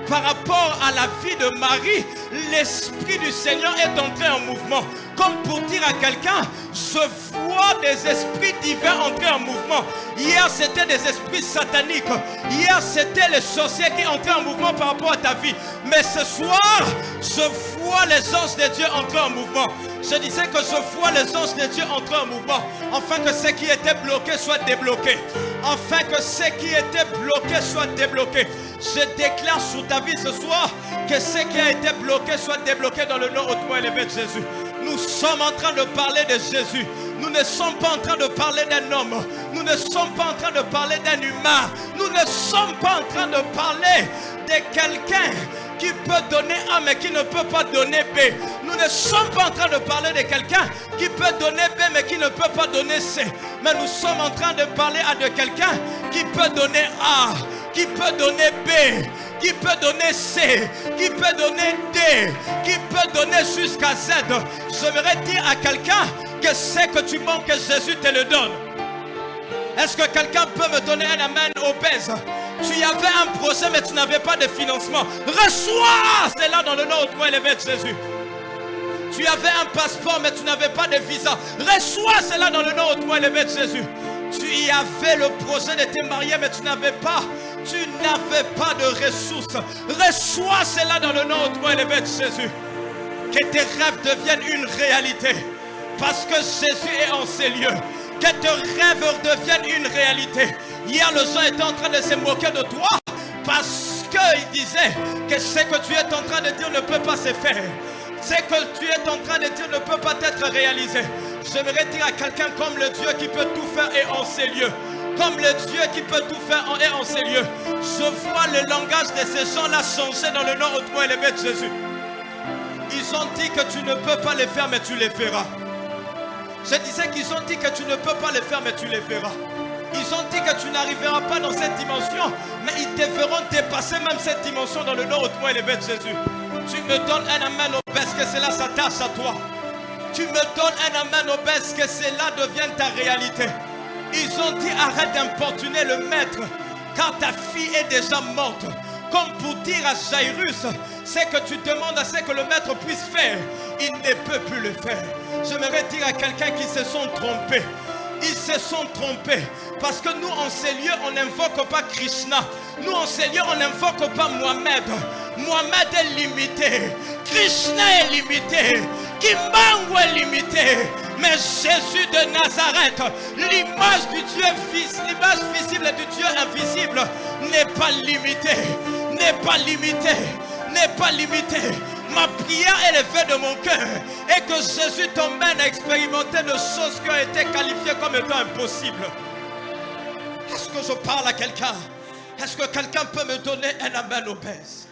par rapport à la vie de Marie, l'Esprit du Seigneur est entré en mouvement. Comme pour dire à quelqu'un, je vois des esprits divins entrer en mouvement. Hier, c'était des esprits sataniques. Hier, c'était les sorciers qui entraient en mouvement par rapport à ta vie. Mais ce soir, je vois les anges de Dieu entrer en mouvement. Je disais que je vois les anges de Dieu entrer en mouvement, afin que ce qui était bloqué soit débloqué. Afin que ce qui était bloqué soit débloqué. Je déclare sur ta vie ce soir que ce qui a été bloqué soit débloqué dans le nom hautement élevé de Jésus. Nous sommes en train de parler de Jésus. Nous ne sommes pas en train de parler d'un homme. Nous ne sommes pas en train de parler d'un humain. Nous ne sommes pas en train de parler de quelqu'un qui peut donner A mais qui ne peut pas donner B. Nous ne sommes pas en train de parler de quelqu'un qui peut donner B mais qui ne peut pas donner C. Mais nous sommes en train de parler de quelqu'un qui peut donner A, qui peut donner B, qui peut donner C, qui peut donner D, qui peut donner jusqu'à Z. J'aimerais dire à quelqu'un que ce que tu manques, Jésus te le donne. Est-ce que quelqu'un peut me donner un amen obèse? Tu avais un projet mais tu n'avais pas de financement. Reçois cela dans le nom hautement élevé de Jésus. Tu avais un passeport mais tu n'avais pas de visa. Reçois cela dans le nom hautement élevé de Jésus. Tu y avais le projet de te marier mais tu n'avais pas de ressources. Reçois cela dans le nom hautement élevé de Jésus. Que tes rêves deviennent une réalité. Parce que Jésus est en ces lieux. Que tes rêves deviennent une réalité. Hier, les gens étaient en train de se moquer de toi parce qu'ils disaient que ce que tu es en train de dire ne peut pas se faire. Ce que tu es en train de dire ne peut pas être réalisé. J'aimerais dire à quelqu'un comme le Dieu qui peut tout faire est en ces lieux. Comme le Dieu qui peut tout faire est en ces lieux. Je vois le langage de ces gens-là changer dans le nom hautement élevé de Jésus. Ils ont dit que tu ne peux pas les faire, mais tu les feras. Je disais qu'ils ont dit que tu ne peux pas les faire, mais tu les feras. Ils ont dit que tu n'arriveras pas dans cette dimension, mais ils te feront dépasser même cette dimension dans le nom hautement élevé de Jésus. Tu me donnes un amen obèse, que cela s'attache à toi. Tu me donnes un amen obèse, que cela devienne ta réalité. Ils ont dit arrête d'importuner le maître, car ta fille est déjà morte. Comme pour dire à Jairus, c'est que tu demandes à ce que le maître puisse faire, il ne peut plus le faire. J'aimerais dire à quelqu'un qui se sont trompés. Ils se sont trompés parce que nous en ces lieux on n'invoque pas Krishna. Nous en ces lieux on n'invoque pas Mohamed. Mohamed est limité, Krishna est limité, Kimbangu est limité. Mais Jésus de Nazareth, l'image du Dieu fils, l'image visible du Dieu invisible n'est pas limitée, n'est pas limitée, n'est pas limitée. Ma prière est levée de mon cœur et que Jésus t'emmène à expérimenter de choses qui ont été qualifiées comme étant impossibles. Est-ce que je parle à quelqu'un? Est-ce que quelqu'un peut me donner un amen obèse?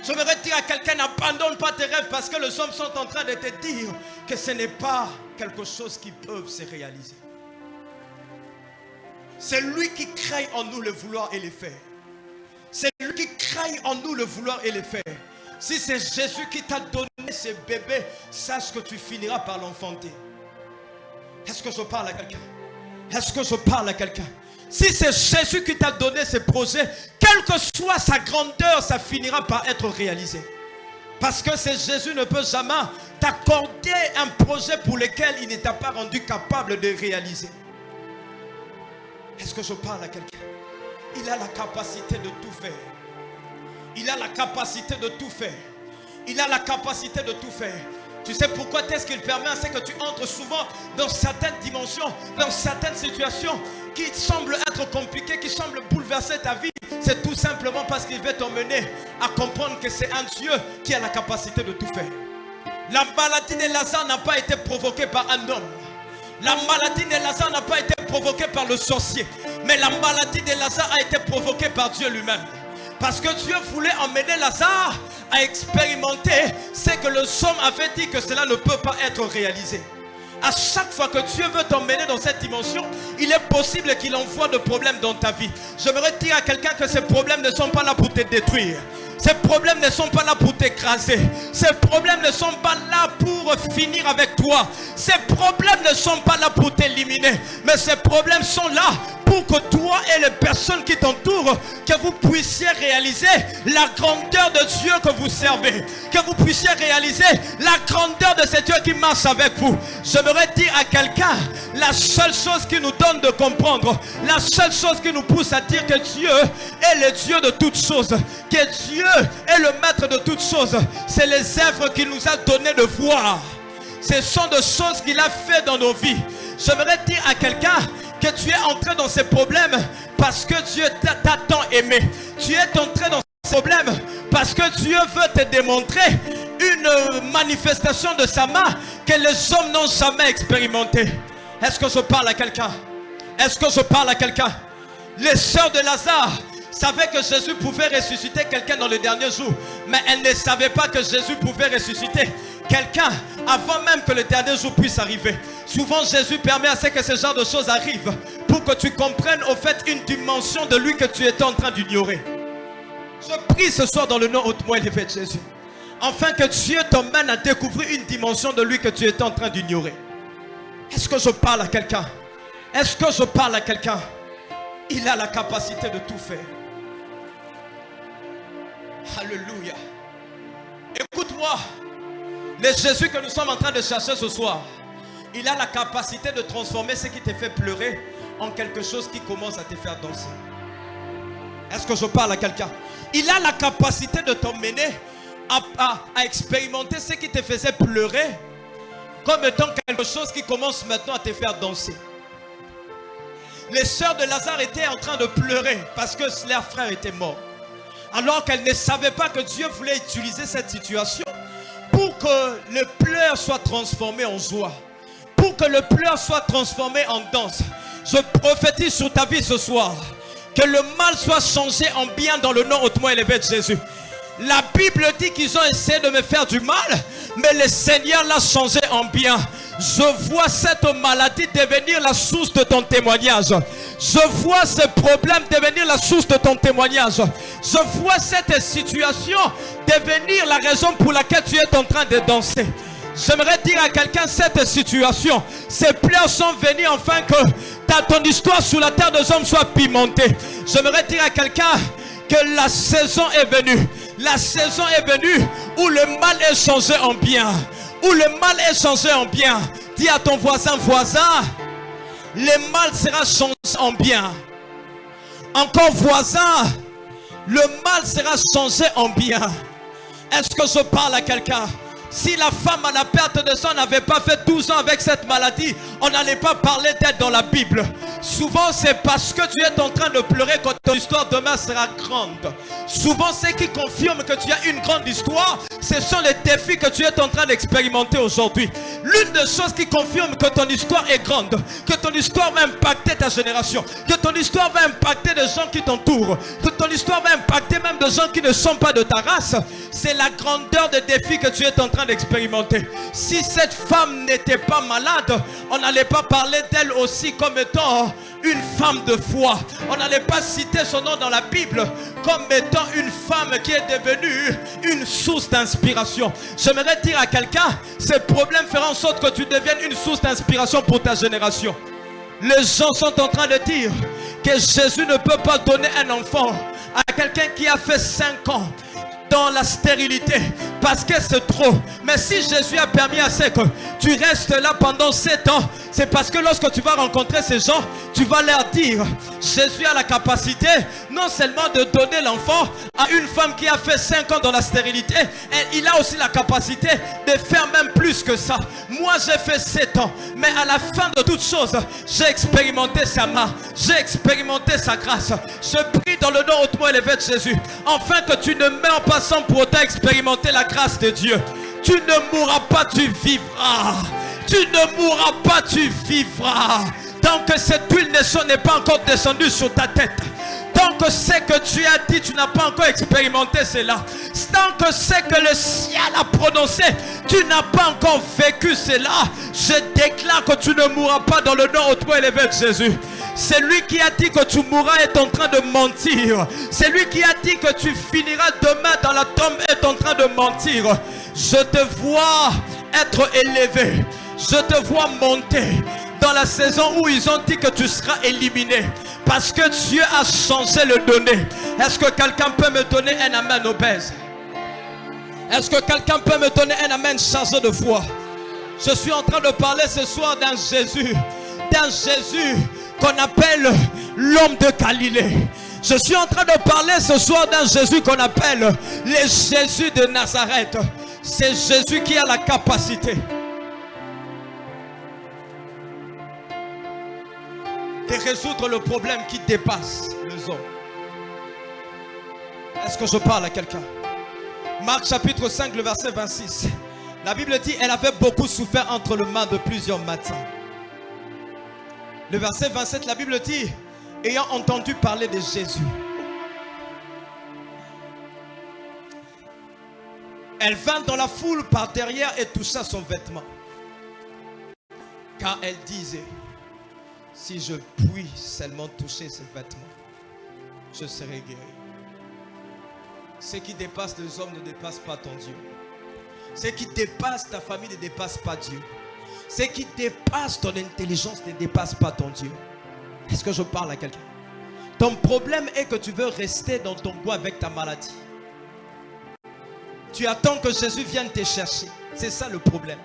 Je voudrais dire à quelqu'un, n'abandonne pas tes rêves parce que les hommes sont en train de te dire que ce n'est pas quelque chose qui peut se réaliser. C'est lui qui crée en nous le vouloir et le faire. C'est lui qui crée en nous le vouloir et le faire. Si c'est Jésus qui t'a donné ce bébé, sache que tu finiras par l'enfanter. Est-ce que je parle à quelqu'un? Est-ce que je parle à quelqu'un? Si c'est Jésus qui t'a donné ce projet, quelle que soit sa grandeur, ça finira par être réalisé. Parce que Jésus ne peut jamais t'accorder un projet pour lequel il ne t'a pas rendu capable de réaliser. Est-ce que je parle à quelqu'un? Il a la capacité de tout faire. Il a la capacité de tout faire. Il a la capacité de tout faire. Tu sais pourquoi est-ce qu'il permet à ce que tu entres souvent dans certaines dimensions, dans certaines situations qui semblent être compliquées, qui semblent bouleverser ta vie? C'est tout simplement parce qu'il veut t'emmener à comprendre que c'est un Dieu qui a la capacité de tout faire. La maladie de Lazare n'a pas été provoquée par un homme. La maladie de Lazare n'a pas été provoquée par le sorcier. Mais la maladie de Lazare a été provoquée par Dieu lui-même. Parce que Dieu voulait emmener Lazare à expérimenter ce que le somme avait dit que cela ne peut pas être réalisé. À chaque fois que Dieu veut t'emmener dans cette dimension, il est possible qu'il envoie des problèmes dans ta vie. J'aimerais dire à quelqu'un que ces problèmes ne sont pas là pour te détruire. Ces problèmes ne sont pas là pour t'écraser. Ces problèmes ne sont pas là pour finir avec toi. Ces problèmes ne sont pas là pour t'éliminer. Mais ces problèmes sont là pour que toi et les personnes qui t'entourent, que vous puissiez réaliser la grandeur de Dieu que vous servez. Que vous puissiez réaliser la grandeur de ce Dieu qui marche avec vous. J'aimerais dire à quelqu'un, la seule chose qui nous donne de comprendre, la seule chose qui nous pousse à dire que Dieu est le Dieu de toutes choses, que Dieu est le maître de toutes choses, c'est les œuvres qu'il nous a donné de voir. Ce sont des choses qu'il a fait dans nos vies. J'aimerais dire à quelqu'un que tu es entré dans ces problèmes parce que Dieu t'a tant aimé. Tu es entré dans ces problèmes parce que Dieu veut te démontrer une manifestation de sa main que les hommes n'ont jamais expérimenté. Est-ce que je parle à quelqu'un? Est-ce que je parle à quelqu'un? Les sœurs de Lazare savaient que Jésus pouvait ressusciter quelqu'un dans le dernier jour, mais elles ne savaient pas que Jésus pouvait ressusciter quelqu'un avant même que le dernier jour puisse arriver. Souvent Jésus permet à ce que ce genre de choses arrivent pour que tu comprennes au fait une dimension de lui que tu étais en train d'ignorer. Je prie ce soir dans le nom hautement élevé de Jésus, afin que Dieu t'emmène à découvrir une dimension de lui que tu étais en train d'ignorer. Est-ce que je parle à quelqu'un? Est-ce que je parle à quelqu'un? Il a la capacité de tout faire. Alléluia. Écoute-moi. Le Jésus que nous sommes en train de chercher ce soir, il a la capacité de transformer ce qui te fait pleurer en quelque chose qui commence à te faire danser. Est-ce que je parle à quelqu'un? Il a la capacité de t'emmener à expérimenter ce qui te faisait pleurer comme étant quelque chose qui commence maintenant à te faire danser. Les sœurs de Lazare étaient en train de pleurer parce que leur frère était mort. Alors qu'elles ne savaient pas que Dieu voulait utiliser cette situation pour que le pleur soit transformé en joie. Pour que le pleur soit transformé en danse. Je prophétise sur ta vie ce soir. Que le mal soit changé en bien dans le nom hautement élevé de Jésus. La Bible dit qu'ils ont essayé de me faire du mal, mais le Seigneur l'a changé en bien. Je vois cette maladie devenir la source de ton témoignage. Je vois ce problème devenir la source de ton témoignage. Je vois cette situation devenir la raison pour laquelle tu es en train de danser. J'aimerais dire à quelqu'un cette situation. Ces pleurs sont venues afin que ton histoire sur la terre des hommes soit pimentée. J'aimerais dire à quelqu'un que la saison est venue. La saison est venue où le mal est changé en bien. Où le mal est changé en bien. Dis à ton voisin, voisin, le mal sera changé en bien. Encore voisin, le mal sera changé en bien. Est-ce que je parle à quelqu'un? Si la femme à la perte de sang n'avait pas fait 12 ans avec cette maladie, on n'allait pas parler d'elle dans la Bible. Souvent c'est parce que tu es en train de pleurer que ton histoire demain sera grande. Souvent ce qui confirme que tu as une grande histoire, ce sont les défis que tu es en train d'expérimenter aujourd'hui. L'une des choses qui confirme que ton histoire est grande, que ton histoire va impacter ta génération, que ton histoire va impacter les gens qui t'entourent, que ton histoire va impacter même des gens qui ne sont pas de ta race, c'est la grandeur des défis que tu es en train d'expérimenter. Si cette femme n'était pas malade, on n'allait pas parler d'elle aussi comme étant une femme de foi. On n'allait pas citer son nom dans la Bible comme étant une femme qui est devenue une source d'inspiration. J'aimerais dire à quelqu'un, ces problèmes feront en sorte que tu deviennes une source d'inspiration pour ta génération. Les gens sont en train de dire que Jésus ne peut pas donner un enfant à quelqu'un qui a fait 5 ans dans la stérilité parce que c'est trop. Mais si Jésus a permis à ce que tu restes là pendant 7 ans, c'est parce que lorsque tu vas rencontrer ces gens, tu vas leur dire, Jésus a la capacité non seulement de donner l'enfant à une femme qui a fait 5 ans dans la stérilité, et il a aussi la capacité de faire même plus que ça. Moi j'ai fait 7 ans, mais à la fin de toutes choses, j'ai expérimenté sa main, j'ai expérimenté sa grâce. Je prie dans le nom hautement élevé de Jésus, afin que tu ne meurs pas sans pour autant expérimenter la grâce de Dieu. Tu ne mourras pas, tu vivras. Tu ne mourras pas, tu vivras. Tant que cette huile n'est pas encore descendue sur ta tête, tant que ce que tu as dit, tu n'as pas encore expérimenté cela, tant que ce que le ciel a prononcé, tu n'as pas encore vécu cela, je déclare que tu ne mourras pas dans le nom hautement élevé de Jésus. C'est lui qui a dit que tu mourras est en train de mentir. C'est lui qui a dit que tu finiras demain dans la tombe est en train de mentir. Je te vois être élevé. Je te vois monter dans la saison où ils ont dit que tu seras éliminé. Parce que Dieu a changé le donné. Est-ce que quelqu'un peut me donner un amen obèse? Est-ce que quelqu'un peut me donner un amen chargé de foi? Je suis en train de parler ce soir d'un Jésus qu'on appelle l'homme de Galilée. Je suis en train de parler ce soir d'un Jésus qu'on appelle le Jésus de Nazareth. C'est Jésus qui a la capacité de résoudre le problème qui dépasse les hommes. Est-ce que je parle à quelqu'un? Marc chapitre 5, le verset 26. La Bible dit, elle avait beaucoup souffert entre les mains de plusieurs médecins. Le verset 27, la Bible dit, ayant entendu parler de Jésus, elle vint dans la foule par derrière et toucha son vêtement. Car elle disait, si je puis seulement toucher ses vêtements, je serai guéri. Ce qui dépasse les hommes ne dépasse pas ton Dieu. Ce qui dépasse ta famille ne dépasse pas Dieu. Ce qui dépasse ton intelligence ne dépasse pas ton Dieu. Est-ce que je parle à quelqu'un? Ton problème est que tu veux rester dans ton coin avec ta maladie. Tu attends que Jésus vienne te chercher. C'est ça le problème.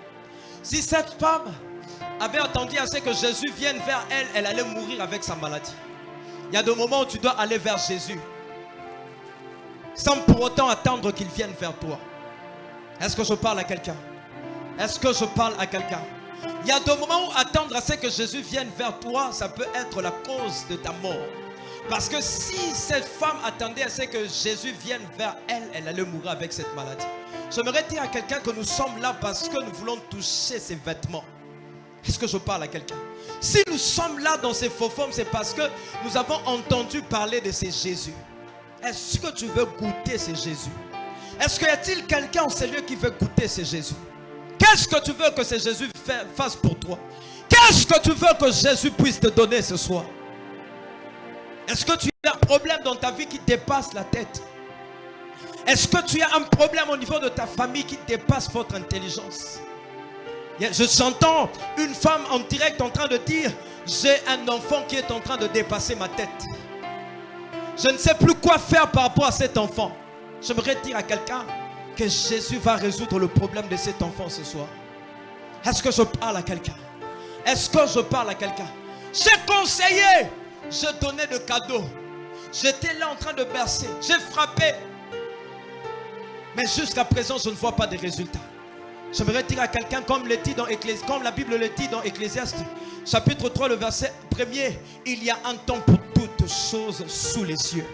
Si cette femme avait attendu à ce que Jésus vienne vers elle, elle allait mourir avec sa maladie. Il y a des moments où tu dois aller vers Jésus sans pour autant attendre qu'il vienne vers toi. Est-ce que je parle à quelqu'un? Est-ce que je parle à quelqu'un? Il y a des moments où attendre à ce que Jésus vienne vers toi, ça peut être la cause de ta mort. Parce que si cette femme attendait à ce que Jésus vienne vers elle, elle allait mourir avec cette maladie. J'aimerais dire à quelqu'un que nous sommes là parce que nous voulons toucher ses vêtements. Est-ce que je parle à quelqu'un? Si nous sommes là dans ces faux formes, c'est parce que nous avons entendu parler de ce Jésus. Est-ce que tu veux goûter ce Jésus? Est-ce qu'il y a-t-il quelqu'un en ces lieux qui veut goûter ce Jésus? Qu'est-ce que tu veux que ce Jésus fasse pour toi? Qu'est-ce que tu veux que Jésus puisse te donner ce soir? Est-ce que tu as un problème dans ta vie qui dépasse la tête? Est-ce que tu as un problème au niveau de ta famille qui dépasse votre intelligence? J'entends une femme en direct en train de dire: j'ai un enfant qui est en train de dépasser ma tête. Je ne sais plus quoi faire par rapport à cet enfant. J'aimerais dire à quelqu'un que Jésus va résoudre le problème de cet enfant ce soir. Est-ce que je parle à quelqu'un? Est-ce que je parle à quelqu'un? J'ai conseillé, j'ai donné de cadeaux. J'étais là en train de bercer. J'ai frappé. Mais jusqu'à présent, je ne vois pas de résultats. J'aimerais dire à quelqu'un, comme la Bible le dit dans Ecclésiaste, chapitre 3, le verset 1er, il y a un temps pour toutes choses sous les cieux.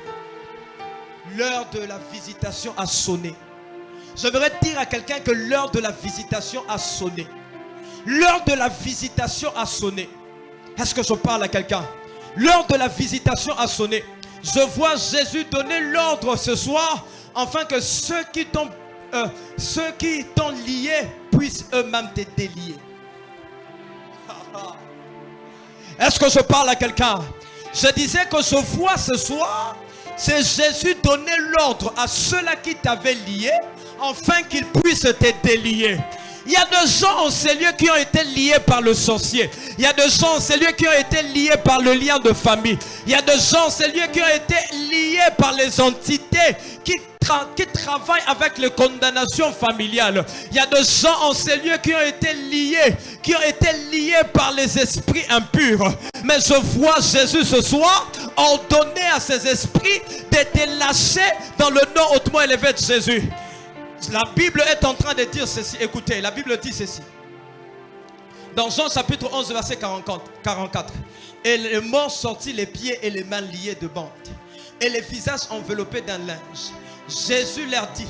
L'heure de la visitation a sonné. J'aimerais dire à quelqu'un que l'heure de la visitation a sonné. L'heure de la visitation a sonné. Est-ce que je parle à quelqu'un? L'heure de la visitation a sonné. Je vois Jésus donner l'ordre ce soir, afin que ceux qui t'ont lié puissent eux-mêmes te délier. Est-ce que je parle à quelqu'un? Je disais que je vois ce soir, c'est Jésus donner l'ordre à ceux-là qui t'avaient lié, afin qu'ils puissent te délier. Il y a des gens en ces lieux qui ont été liés par le sorcier. Il y a des gens en ces lieux qui ont été liés par le lien de famille. Il y a des gens en ces lieux qui ont été liés par les entités qui travaillent avec les condamnations familiales. Il y a des gens en ces lieux qui ont été liés par les esprits impurs. Mais je vois Jésus ce soir ordonner à ces esprits de te lâcher dans le nom hautement élevé de Jésus. La Bible est en train de dire ceci. Écoutez, la Bible dit ceci. Dans Jean chapitre 11, verset 44. Et les morts sortis les pieds et les mains liés de bandes, et les visages enveloppés d'un linge. Jésus leur dit: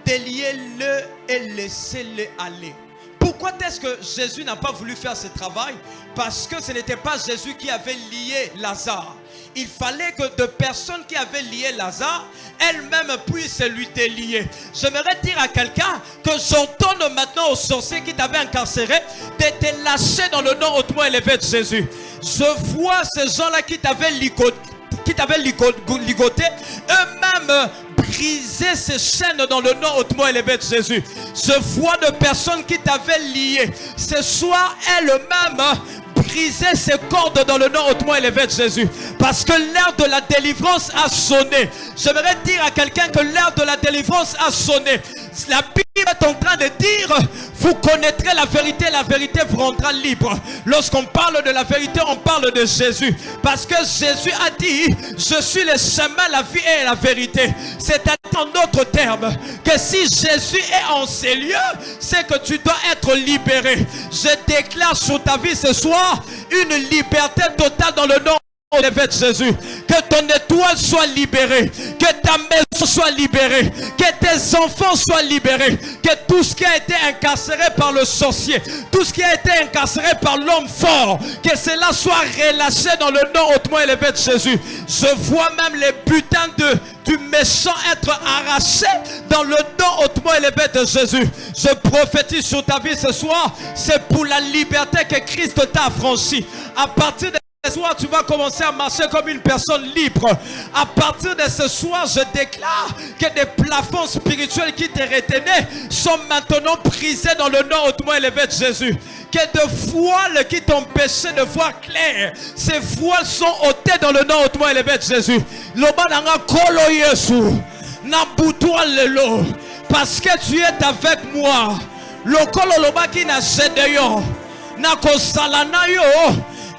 déliez-le et laissez-le aller. Pourquoi est-ce que Jésus n'a pas voulu faire ce travail? Parce que ce n'était pas Jésus qui avait lié Lazare. Il fallait que de personnes qui avaient lié Lazare, elles-mêmes puissent lui délier. J'aimerais dire à quelqu'un que j'ordonne maintenant aux sorciers qui t'avaient incarcéré de te lâcher dans le nom hautement élevé de Jésus. Je vois ces gens-là qui t'avaient ligoté, eux-mêmes briser ces chaînes dans le nom hautement élevé de Jésus. Je vois de personnes qui t'avaient lié. Ce soir, elles-mêmes briser ces cordes dans le nom hautement élevé de Jésus. Parce que l'heure de la délivrance a sonné. J'aimerais dire à quelqu'un que l'heure de la délivrance a sonné. La Bible est en train de dire: vous connaîtrez la vérité vous rendra libre. Lorsqu'on parle de la vérité, on parle de Jésus. Parce que Jésus a dit: je suis le chemin, la vie et la vérité. C'est-à-dire en d'autres termes que si Jésus est en ces lieux, c'est que tu dois être libéré. Je déclare sur ta vie ce soir une liberté totale dans le nom élevé de Jésus. Que ton étoile soit libérée, que ta maison soit libérée, que tes enfants soient libérés, que tout ce qui a été incarcéré par le sorcier, tout ce qui a été incarcéré par l'homme fort, que cela soit relâché dans le nom hautement élevé de Jésus. Je vois même les butins du méchant être arrachés dans le nom hautement élevé de Jésus. Je prophétise sur ta vie ce soir, c'est pour la liberté que Christ t'a affranchi. À partir de ce soir, tu vas commencer à marcher comme une personne libre. À partir de ce soir, je déclare que des plafonds spirituels qui te retenaient sont maintenant brisés dans le nom hautement élevé de Jésus. Que de voiles qui t'empêchaient de voir clair, ces voiles sont ôtés dans le nom hautement élevé de Jésus. Parce que tu es avec moi.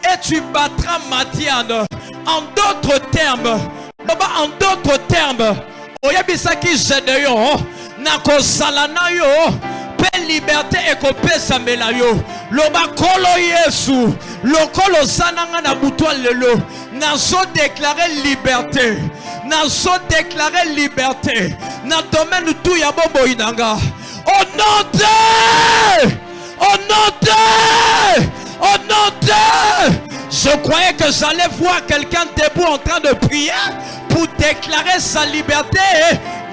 Et tu battras Madian. En d'autres termes, oyebisaki Gédéon, nakosalana yo, pe liberté ekopesa mela yo. Loba kolo Yesu, lokolo sananga na butwa lelo. Nazo déclarer liberté. Nazo déclarer liberté. Na domaine tout ya bombo inanga. Au nom de je croyais que j'allais voir quelqu'un debout en train de prier pour déclarer sa liberté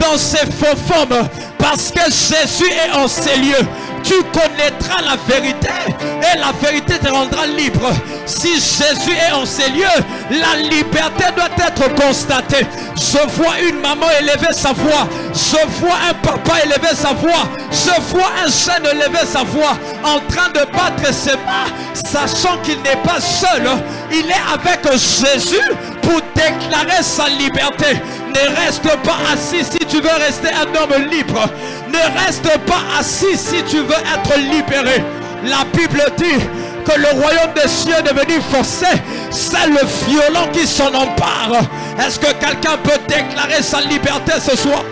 dans ses faux formes. Parce que Jésus est en ces lieux. Tu connaîtras la vérité et la vérité te rendra libre. Si Jésus est en ces lieux, la liberté doit être constatée. Je vois une maman élever sa voix. Je vois un papa élever sa voix. Je vois un jeune élever sa voix en train de battre ses mains, sachant qu'il n'est pas seul. Il est avec Jésus pour déclarer sa liberté. Ne reste pas assis si tu veux rester un homme libre. Ne reste pas assis si tu veux être libéré. La Bible dit que le royaume des cieux est devenu forcé. C'est le violent qui s'en empare. Est-ce que quelqu'un peut déclarer sa liberté ce soir?